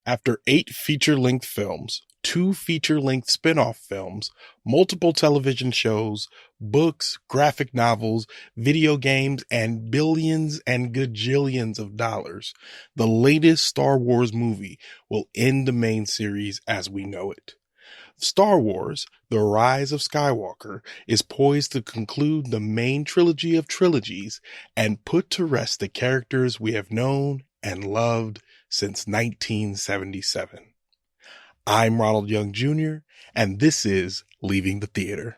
After 8 feature-length films, 2 feature-length spin-off films, multiple television shows, books, graphic novels, video games, and billions and gajillions of dollars, the latest Star Wars movie will end the main series as we know it. Star Wars, The Rise of Skywalker, is poised to conclude the main trilogy of trilogies and put to rest the characters we have known and loved since 1977. I'm Ronald Young Jr., and this is Leaving the Theater.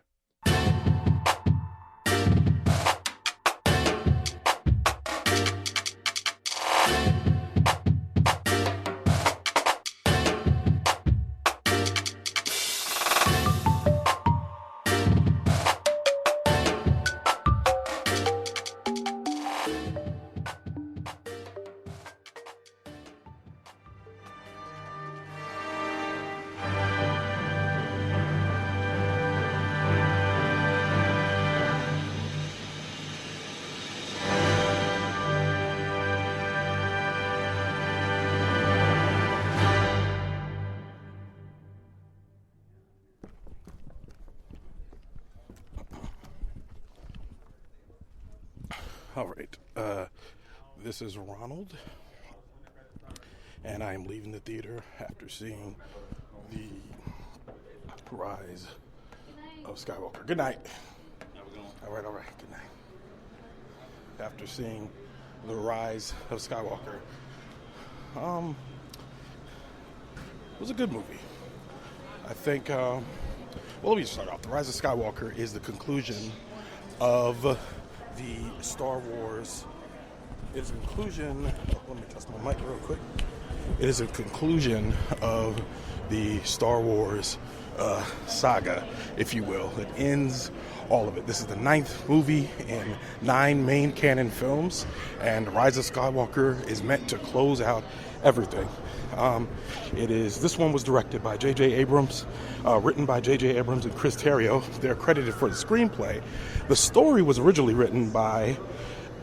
All right, this is Ronald, and I am leaving the theater after seeing the Rise of Skywalker. Good night. All right, good night. After seeing the Rise of Skywalker, it was a good movie. I think, well, let me start off. The Rise of Skywalker is the conclusion of the Star Wars. It is a conclusion. Let me test my mic real quick. It is a conclusion of the Star Wars saga, if you will. It ends all of it. This is the 9th movie in 9 main canon films, and Rise of Skywalker is meant to close out everything. This one was directed by JJ Abramd, written by JJ Abramd and Chris Terrio. They're credited for the screenplay. The story was originally written by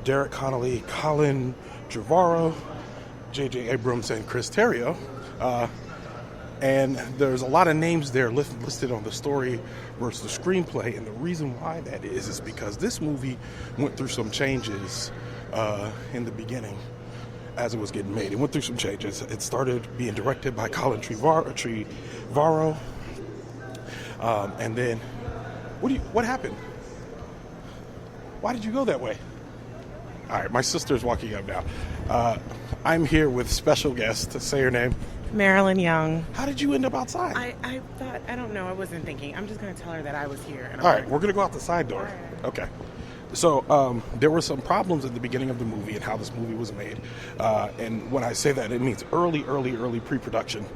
Derek Connolly, Colin, Trevarrow, JJ Abrams, and Chris Terrio. And there's a lot of names there listed on the story versus the screenplay. And the reason why that is because this movie went through some changes in the beginning as it was getting made. It went through some changes. It started being directed by Colin Trevarrow. And then, what happened? Why did you go that way? All right, my sister's walking up now. I'm here with special guest. To say her name. Marilyn Young. How did you end up outside? I thought, I don't know, I wasn't thinking. I'm just going to tell her that I was here. All right, we're going to go out the side door. Right. Okay. So there were some problems at the beginning of the movie and how this movie was made. And when I say that, it means early pre-production.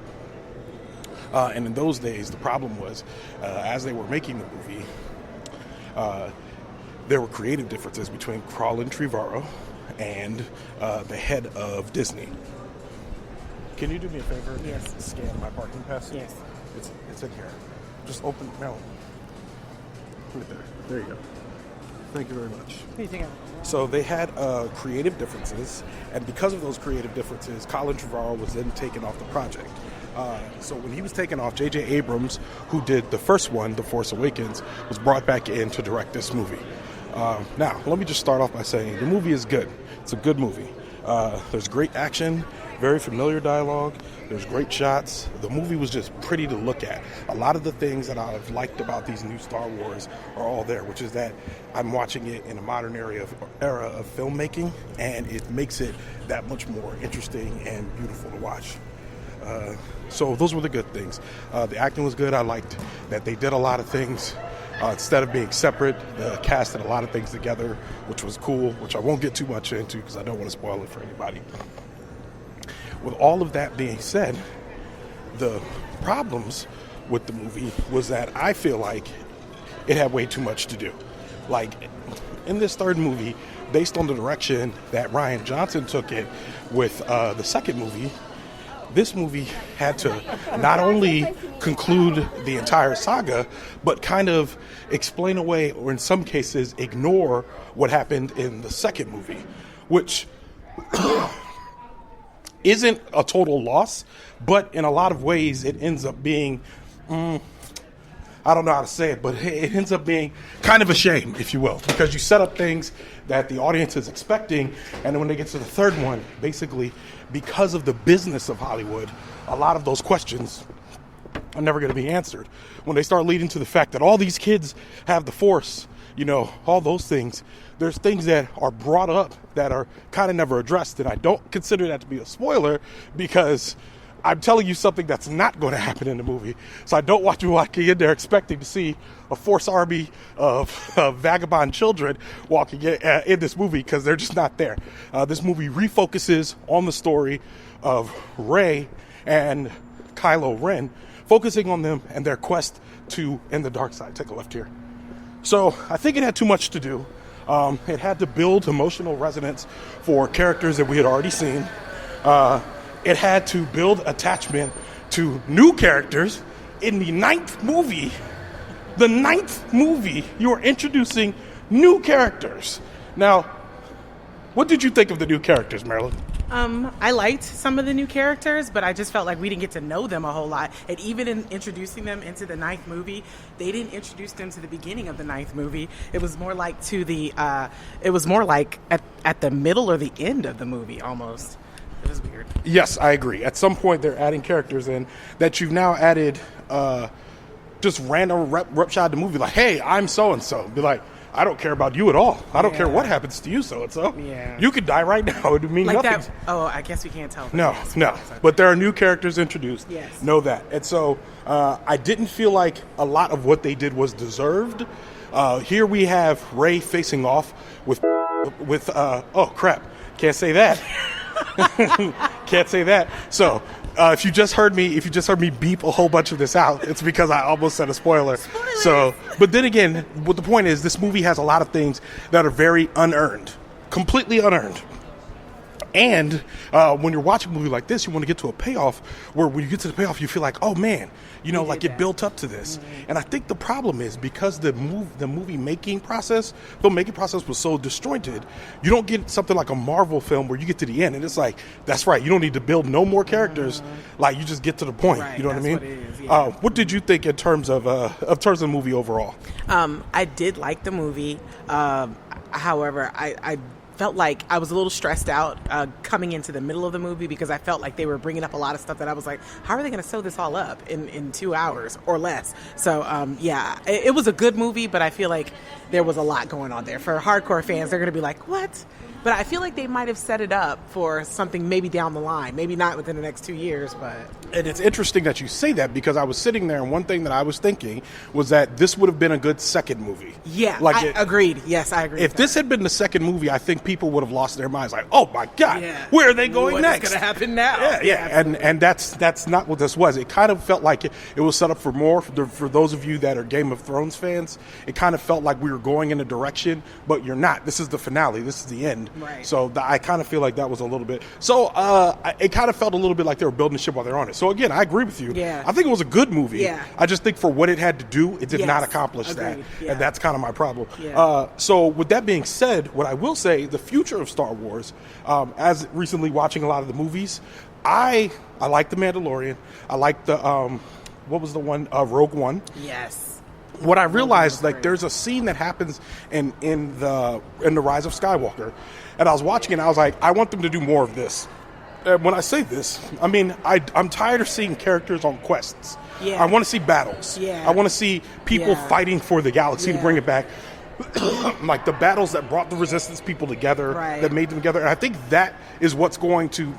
And in those days, the problem was, as they were making the movie, there were creative differences between Colin Trevarrow and the head of Disney. Can you do me a favor? Yes. Scan my parking pass? Yes. It's in here. Just open it. No. Right there. There you go. Thank you very much. So they had creative differences, and because of those creative differences, Colin Trevarrow was then taken off the project. So when he was taken off, JJ Abrams, who did the first one, The Force Awakens, was brought back in to direct this movie. Now, let me just start off by saying the movie is good. It's a good movie. There's great action, very familiar dialogue, there's great shots. The movie was just pretty to look at. A lot of the things that I've liked about these new Star Wars are all there, which is that I'm watching it in a modern era of filmmaking, and it makes it that much more interesting and beautiful to watch. So those were the good things. The acting was good. I liked that they did a lot of things. Instead of being separate, the cast did a lot of things together, which was cool, which I won't get too much into because I don't want to spoil it for anybody. With all of that being said, the problems with the movie was that I feel like it had way too much to do. Like, in this third movie, based on the direction that Rian Johnson took it with the second movie, this movie had to not only conclude the entire saga, but kind of explain away, or in some cases, ignore what happened in the second movie, which isn't a total loss, but in a lot of ways it ends up being, I don't know how to say it, but it ends up being kind of a shame, if you will, because you set up things that the audience is expecting, and then when they get to the third one, basically, because of the business of Hollywood, a lot of those questions are never going to be answered. When they start leading to the fact that all these kids have the Force, you know, all those things, there's things that are brought up that are kind of never addressed, and I don't consider that to be a spoiler because I'm telling you something that's not going to happen in the movie. So I don't want you walking in there expecting to see a Force army of vagabond children walking in this movie, because they're just not there. This movie refocuses on the story of Rey and Kylo Ren, focusing on them and their quest to end the dark side. Take a left here. So I think it had too much to do. It had to build emotional resonance for characters that we had already seen. It had to build attachment to new characters. In the ninth movie, you are introducing new characters. Now, what did you think of the new characters, Marilyn? I liked some of the new characters, but I just felt like we didn't get to know them a whole lot. And even in introducing them into the ninth movie, they didn't introduce them to the beginning of the ninth movie. It was more like at the middle or the end of the movie almost. It was weird. Yes, I agree. At some point, they're adding characters in that you've now added just random rep shot the movie. Like, hey, I'm so-and-so. Be like, I don't care about you at all. I don't care what happens to you, so-and-so. Yeah. You could die right now. It would mean like nothing. that. Oh, I guess we can't tell. No. But there are new characters introduced. Yes. Know that. And so I didn't feel like a lot of what they did was deserved. Here we have Rey facing off with oh, crap. Can't say that. Can't say that. So, if you just heard me beep a whole bunch of this out, it's because I almost said a spoiler. So, but then again, what the point is, this movie has a lot of things that are very unearned, completely unearned. And when you're watching a movie like this, you want to get to a payoff where when you get to the payoff, you feel like, oh man, you know, like it built up to this. Mm-hmm. And I think the problem is because the filmmaking process was so disjointed, you don't get something like a Marvel film where you get to the end and it's like, that's right, you don't need to build no more characters. Like you just get to the point. Right, you know what I mean? what it is, yeah. What did you think in terms of the movie overall? I did like the movie. However, I felt like I was a little stressed out coming into the middle of the movie because I felt like they were bringing up a lot of stuff that I was like, how are they going to sew this all up in 2 hours or less? So, it was a good movie, but I feel like there was a lot going on there. For hardcore fans, they're going to be like, what? But I feel like they might have set it up for something maybe down the line. Maybe not within the next 2 years, but... And it's interesting that you say that because I was sitting there and one thing that I was thinking was that this would have been a good second movie. Yeah, agreed. Yes, I agree. If this had been the second movie, I think people would have lost their minds. Like, oh my God, where are they going next? What's going to happen now? Yeah. And that's not what this was. It kind of felt like it was set up for more. For those of you that are Game of Thrones fans, it kind of felt like we were going in a direction, but you're not. This is the finale. This is the end. Right. So I kind of feel like that was a little bit. So it kind of felt a little bit like they were building the ship while they're on it. So again, I agree with you. Yeah. I think it was a good movie. Yeah. I just think for what it had to do, it did not accomplish that. Yeah. And that's kind of my problem. Yeah. So with that being said, what I will say, the future of Star Wars, as recently watching a lot of the movies, I like The Mandalorian. I like the, what was the one, Rogue One. Yes. What I realized, like, there's a scene that happens in the Rise of Skywalker, and I was watching it, and I was like, I want them to do more of this. And when I say this, I mean, I'm tired of seeing characters on quests. Yeah. I want to see battles. Yeah. I want to see people fighting for the galaxy to bring it back. Like the battles that brought the Resistance people together, that made them together. And I think that is what's going to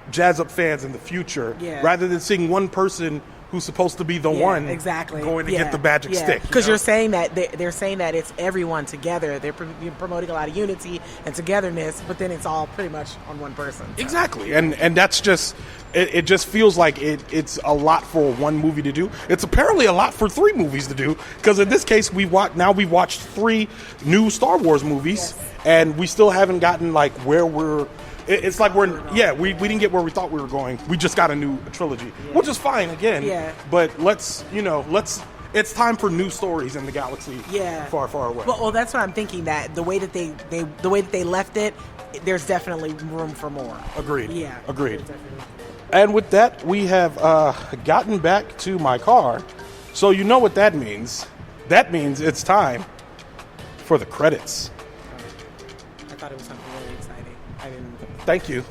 jazz up fans in the future, rather than seeing one person who's supposed to be the one going to get the magic stick. Because you're saying that they're saying that it's everyone together. They're promoting a lot of unity and togetherness, but then it's all pretty much on one person. So. Exactly, and that's just it. Just feels like it's a lot for one movie to do. It's apparently a lot for 3 movies to do, because in this case we've watched 3 new Star Wars movies, and we still haven't gotten like where we're. It's like we didn't get where we thought we were going. We just got a new trilogy, which is fine again. Yeah. But let's It's time for new stories in the galaxy. Yeah. Far, far away. Well, that's what I'm thinking. That the way that they left it, there's definitely room for more. Agreed. Yeah. Agreed. And with that, we have gotten back to my car. So you know what that means. That means it's time for the credits. I thought it was something really exciting. I didn't. Thank you. You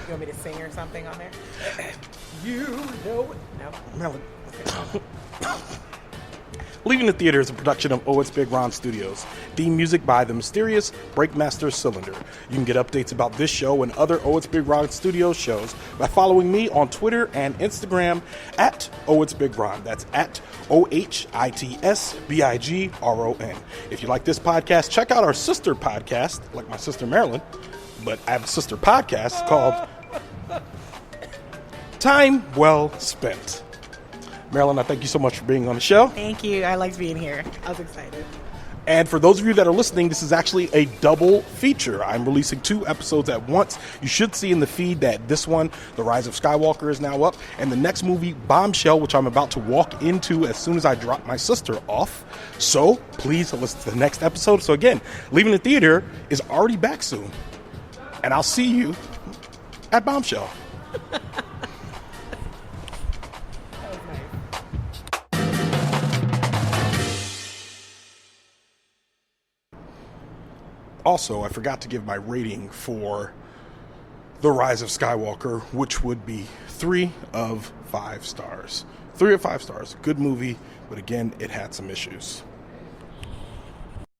want me to sing or something on there? You know it. No. Leaving the Theater is a production of ohitsBigRon Studios. Theme music by the mysterious Breakmaster Cylinder. You can get updates about this show and other ohitsBigRon Studios shows by following me on Twitter and Instagram at ohitsBigRon. That's at ohitsBigron. If you like this podcast, check out our sister podcast, like my sister Marilyn, but I have a sister podcast called Time Well Spent. Marilyn, I thank you so much for being on the show. Thank you. I liked being here. I was excited. And for those of you that are listening, this is actually a double feature. I'm releasing 2 episodes at once. You should see in the feed that this one, The Rise of Skywalker, is now up. And the next movie, Bombshell, which I'm about to walk into as soon as I drop my sister off. So please listen to the next episode. So again, Leaving the Theater is already back soon. And I'll see you at Bombshell. Also, I forgot to give my rating for The Rise of Skywalker, which would be 3 of 5 stars. 3 of 5 stars. Good movie, but again, it had some issues.